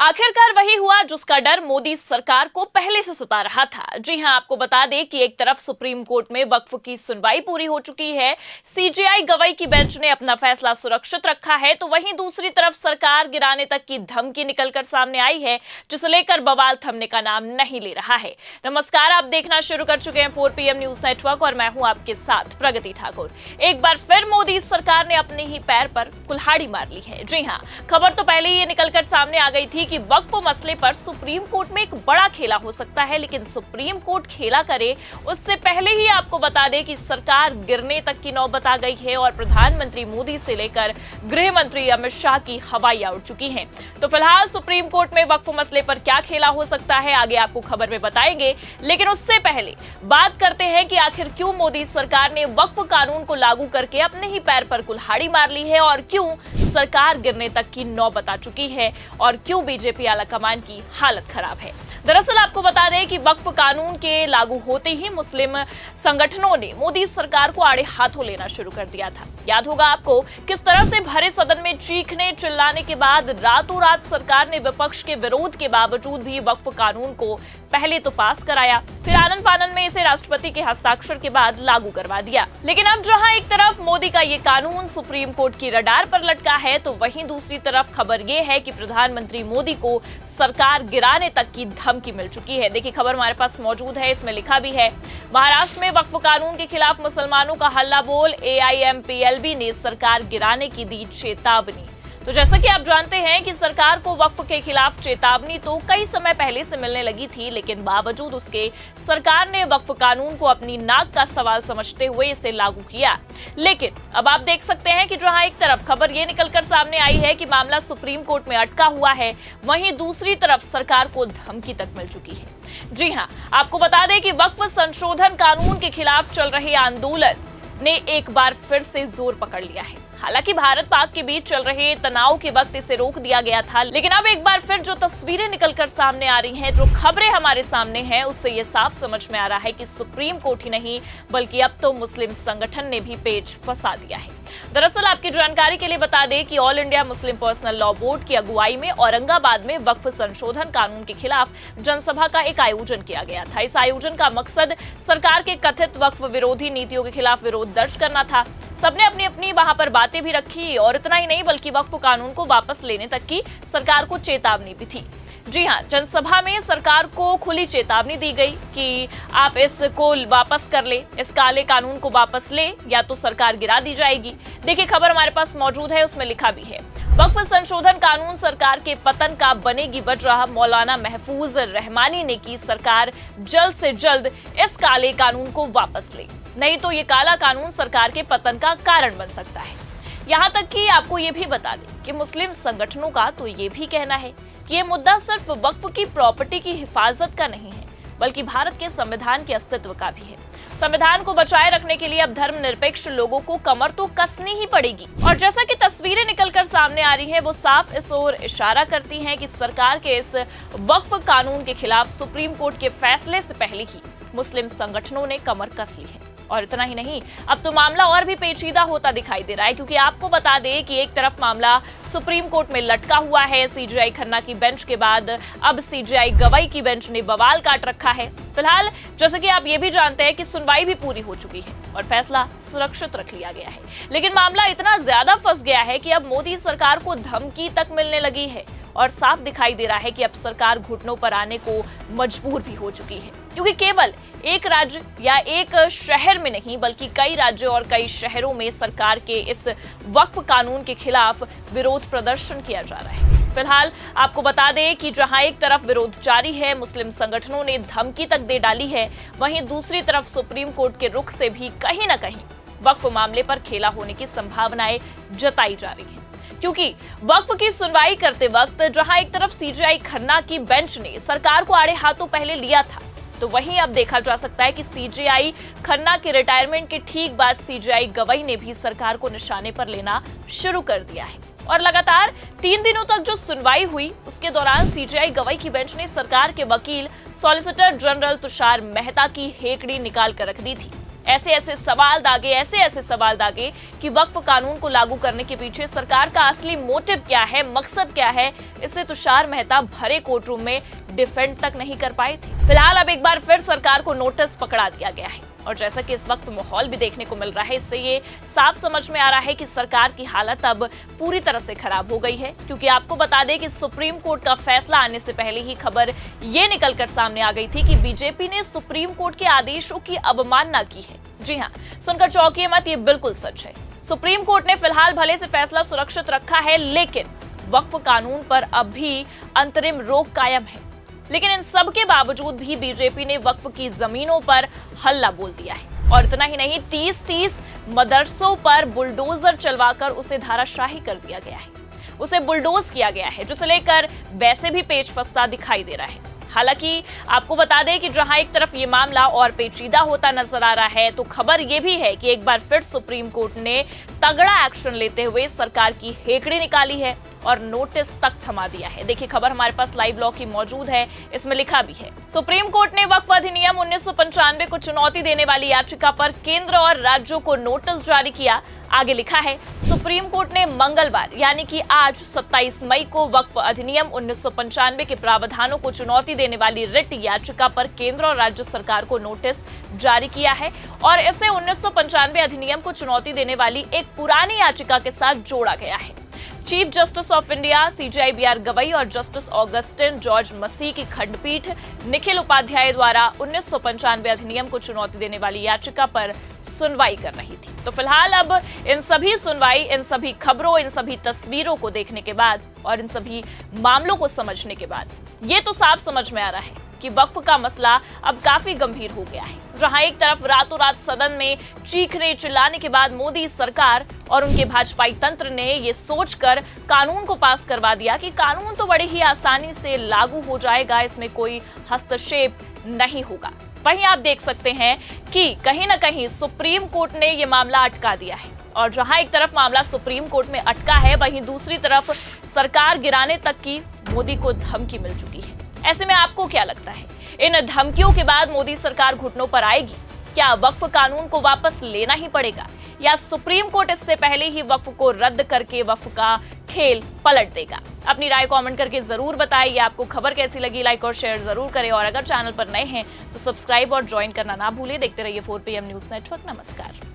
आखिरकार वही हुआ जिसका डर मोदी सरकार को पहले से सता रहा था। जी हां, आपको बता दें कि एक तरफ सुप्रीम कोर्ट में वक्फ की सुनवाई पूरी हो चुकी है, सीजेआई गवाई की बेंच ने अपना फैसला सुरक्षित रखा है, तो वहीं दूसरी तरफ सरकार गिराने तक की धमकी निकलकर सामने आई है, जिसे लेकर बवाल थमने का नाम नहीं ले रहा है। नमस्कार, आप देखना शुरू कर चुके हैं 4PM न्यूज नेटवर्क और मैं हूं आपके साथ प्रगति ठाकुर। एक बार फिर मोदी सरकार ने अपने ही पैर पर कुल्हाड़ी मार ली है। जी हां, खबर तो पहले ही ये निकलकर सामने आ गई थी कि वक्फ मसले पर सुप्रीम कोर्ट में एक बड़ा खेला हो सकता है, लेकिन सुप्रीम कोर्ट खेला करे उससे पहले ही आपको बता दें कि सरकार गिरने तक की नौबत आ गई है और प्रधानमंत्री मोदी से लेकर गृह मंत्री अमित शाह की हवाइयां उड़ चुकी हैं। तो फिलहाल सुप्रीम कोर्ट में वक्फ मसले पर क्या खेला हो सकता है, आगे आपको खबर में बताएंगे, लेकिन उससे पहले बात करते हैं कि आखिर क्यों मोदी सरकार ने वक्फ कानून को लागू करके अपने ही पैर पर कुल्हाड़ी मार ली है और क्यों सरकार गिरने तक की नौबत आ चुकी है और क्यों बीजेपी आलाकमान की हालत खराब है। दरअसल आपको बता दें कि वक्फ कानून के लागू होते ही मुस्लिम संगठनों ने मोदी सरकार को आड़े हाथों लेना शुरू कर दिया था। याद होगा आपको किस तरह से भरे सदन में चीखने चिल्लाने के बाद रातों रात सरकार ने विपक्ष के विरोध के बावजूद भी वक्फ कानून को पहले तो पास कराया, फिर आनन फानन में इसे राष्ट्रपति के हस्ताक्षर के बाद लागू करवा दिया। लेकिन अब जहां एक तरफ मोदी का ये कानून सुप्रीम कोर्ट की रडार पर लटका है, तो वहीं दूसरी तरफ खबर ये है कि प्रधानमंत्री मोदी को सरकार गिराने तक की धमकी मिल चुकी है। देखिए, खबर हमारे पास मौजूद है, इसमें लिखा भी है, महाराष्ट्र में वक्फ कानून के खिलाफ मुसलमानों का हल्ला बोल, AIMPLB ने सरकार गिराने की दी चेतावनी। तो जैसा कि आप जानते हैं कि सरकार को वक्फ के खिलाफ चेतावनी तो कई समय पहले से मिलने लगी थी, लेकिन बावजूद उसके सरकार ने वक्फ कानून को अपनी नाक का सवाल समझते हुए इसे लागू किया। लेकिन अब आप देख सकते हैं कि जहां एक तरफ खबर ये निकलकर सामने आई है कि मामला सुप्रीम कोर्ट में अटका हुआ है, वहीं दूसरी तरफ सरकार को धमकी तक मिल चुकी है। जी हां, आपको बता दें कि वक्फ संशोधन कानून के खिलाफ चल रहे आंदोलन ने एक बार फिर से जोर पकड़ लिया है। हालांकि भारत पाक के बीच चल रहे तनाव के वक्त इसे रोक दिया गया था, लेकिन अब एक बार फिर जो तस्वीरें निकलकर सामने आ रही हैं, जो खबरें हमारे सामने हैं, उससे ये साफ समझ में आ रहा है कि सुप्रीम कोर्ट ही नहीं बल्कि अब तो मुस्लिम संगठन ने भी पेच फंसा दिया है। दरअसल आपकी जानकारी के लिए बता दें कि all India Muslim personal law board की अगुवाई में औरंगाबाद में वक्फ संशोधन कानून के खिलाफ जनसभा का एक आयोजन किया गया था। इस आयोजन का मकसद सरकार के कथित वक्फ विरोधी नीतियों के खिलाफ विरोध दर्ज करना था। सबने अपनी अपनी वहां पर बातें भी रखी और इतना ही नहीं बल्कि वक्फ कानून को वापस लेने तक की सरकार को चेतावनी भी थी। जी हां, जनसभा में सरकार को खुली चेतावनी दी गई कि आप इसको वापस कर ले, इस काले कानून को वापस ले या तो सरकार गिरा दी जाएगी। देखिए, खबर हमारे पास मौजूद है, उसमें लिखा भी है, वक्फ संशोधन कानून सरकार के पतन का बनेगी वजह, मौलाना महफूज रहमानी ने की सरकार जल्द से जल्द इस काले कानून को वापस ले, नहीं तो ये काला कानून सरकार के पतन का कारण बन सकता है। यहाँ तक कि आपको ये भी बता दें कि मुस्लिम संगठनों का तो ये भी कहना है कि ये मुद्दा सिर्फ वक्फ की प्रॉपर्टी की हिफाजत का नहीं है, बल्कि भारत के संविधान के अस्तित्व का भी है। संविधान को बचाए रखने के लिए अब धर्मनिरपेक्ष लोगों को कमर तो कसनी ही पड़ेगी। और जैसा कि तस्वीरें निकलकर सामने आ रही हैं, वो साफ इस ओर इशारा करती हैं कि सरकार के इस वक्फ कानून के खिलाफ सुप्रीम कोर्ट के फैसले से पहले ही मुस्लिम संगठनों ने कमर कस ली है। और इतना ही नहीं, अब तो मामला और भी पेचीदा होता दिखाई दे रहा है, क्योंकि आपको बता दें कि एक तरफ मामला सुप्रीम कोर्ट में लटका हुआ है, सीजेआई खन्ना की बेंच के बाद अब सीजेआई गवाई की बेंच ने बवाल काट रखा है। फिलहाल जैसे कि आप ये भी जानते हैं कि सुनवाई भी पूरी हो चुकी है और फैसला सुरक्षित रख लिया गया है, लेकिन मामला इतना ज्यादा फंस गया है कि अब मोदी सरकार को धमकी तक मिलने लगी है और साफ दिखाई दे रहा है कि अब सरकार घुटनों पर आने को मजबूर भी हो चुकी है, क्योंकि केवल एक राज्य या एक शहर में नहीं बल्कि कई राज्यों और कई शहरों में सरकार के इस वक्फ कानून के खिलाफ विरोध प्रदर्शन किया जा रहा है। फिलहाल आपको बता दें कि जहां एक तरफ विरोध जारी है, मुस्लिम संगठनों ने धमकी तक दे डाली है, वहीं दूसरी तरफ सुप्रीम कोर्ट के रुख से भी कहीं न कहीं वक्फ मामले पर खेला होने की संभावनाएं जताई जा रही है। क्योंकि वक्फ की सुनवाई करते वक्त जहां एक तरफ सीजेआई खन्ना की बेंच ने सरकार को आड़े हाथों पहले लिया था, तो वहीं अब देखा जा सकता है कि सीजेआई खन्ना के रिटायरमेंट के ठीक बाद सीजेआई गवाई ने भी सरकार को निशाने पर लेना शुरू कर दिया है। और लगातार 3 दिनों तक जो सुनवाई हुई, उसके दौरान सीजेआई गवाई की बेंच ने सरकार के वकील सॉलिसिटर जनरल तुषार मेहता की हेकड़ी निकाल कर रख दी थी। ऐसे ऐसे सवाल दागे कि वक्फ कानून को लागू करने के पीछे सरकार का असली मोटिव क्या है, मकसद क्या है, इससे तुषार मेहता भरे कोर्ट रूम में डिफेंड तक नहीं कर पाए थे। फिलहाल अब एक बार फिर सरकार को नोटिस पकड़ा दिया गया है और जैसा कि इस वक्त माहौल भी देखने को मिल रहा है, इससे ये साफ समझ में आ रहा है कि सरकार की हालत अब पूरी तरह से खराब हो गई है। क्योंकि आपको बता दें कि सुप्रीम कोर्ट का फैसला आने से पहले ही खबर ये निकलकर सामने आ गई थी कि बीजेपी ने सुप्रीम कोर्ट के आदेशों की अवमानना की है। जी हाँ, सुनकर चौंकिए मत, ये बिल्कुल सच है। सुप्रीम कोर्ट ने फिलहाल भले से फैसला सुरक्षित रखा है, लेकिन वक्फ कानून पर अब भी अंतरिम रोक कायम है। लेकिन इन सब के बावजूद भी बीजेपी ने वक्फ की जमीनों पर हल्ला बोल दिया है और इतना ही नहीं, 30 मदरसों पर बुलडोजर चलवाकर उसे धाराशाही कर दिया गया है, उसे बुलडोज किया गया है, जिसे लेकर वैसे भी पेच फंसता दिखाई दे रहा है। हालांकि आपको बता दें कि जहां एक तरफ ये मामला और पेचीदा होता नजर आ रहा है, तो खबर ये भी है कि एक बार फिर सुप्रीम कोर्ट ने तगड़ा एक्शन लेते हुए सरकार की हेकड़ी निकाली है और नोटिस तक थमा दिया है। देखिए, खबर हमारे पास लाइव ब्लॉग की मौजूद है, इसमें लिखा भी है, सुप्रीम कोर्ट ने वक्फ अधिनियम 1995 को चुनौती देने वाली याचिका पर केंद्र और राज्यों को नोटिस जारी किया। आगे लिखा है, सुप्रीम कोर्ट ने मंगलवार यानी कि आज 27 मई को वक्फ अधिनियम 1995 के प्रावधानों को चुनौती देने वाली रिट याचिका पर केंद्र और राज्य सरकार को नोटिस जारी किया है और इसे 1995 अधिनियम को चुनौती देने वाली एक पुरानी याचिका के साथ जोड़ा गया है। Chief justice of India CJI BR Gavai और जस्टिस ऑगस्टिन जॉर्ज मसीह की खंडपीठ निखिल उपाध्याय द्वारा 1995 अधिनियम को चुनौती देने वाली याचिका पर सुनवाई कर रही थी। तो फिलहाल अब इन सभी सुनवाई, इन सभी खबरों, इन सभी तस्वीरों को देखने के बाद और इन सभी मामलों को समझने के बाद ये तो साफ समझ में आ रहा है कि वक्फ का मसला अब काफी गंभीर हो गया है। जहां एक तरफ रातों रात सदन में चीखने चिल्लाने के बाद मोदी सरकार और उनके भाजपाई तंत्र ने ये सोचकर कानून को पास करवा दिया कि कानून तो बड़ी ही आसानी से लागू हो जाएगा, इसमें कोई हस्तक्षेप नहीं होगा। वहीं आप देख सकते हैं कि कहीं ना कहीं सुप्रीम कोर्ट ने ये मामला अटका दिया है और जहां एक तरफ मामला सुप्रीम कोर्ट में अटका है, वहीं दूसरी तरफ सरकार गिराने तक की मोदी को धमकी मिल चुकी है। ऐसे में आपको क्या लगता है, इन धमकियों के बाद मोदी सरकार घुटनों पर आएगी? क्या वक्फ कानून को वापस लेना ही पड़ेगा या सुप्रीम कोर्ट इससे पहले ही वक्फ को रद्द करके वक्फ का खेल पलट देगा? अपनी राय कमेंट करके जरूर बताइए। आपको खबर कैसी लगी, लाइक और शेयर जरूर करें और अगर चैनल पर नए हैं तो सब्सक्राइब और ज्वाइन करना ना भूलें। देखते रहिए 4PM न्यूज नेटवर्क। नमस्कार।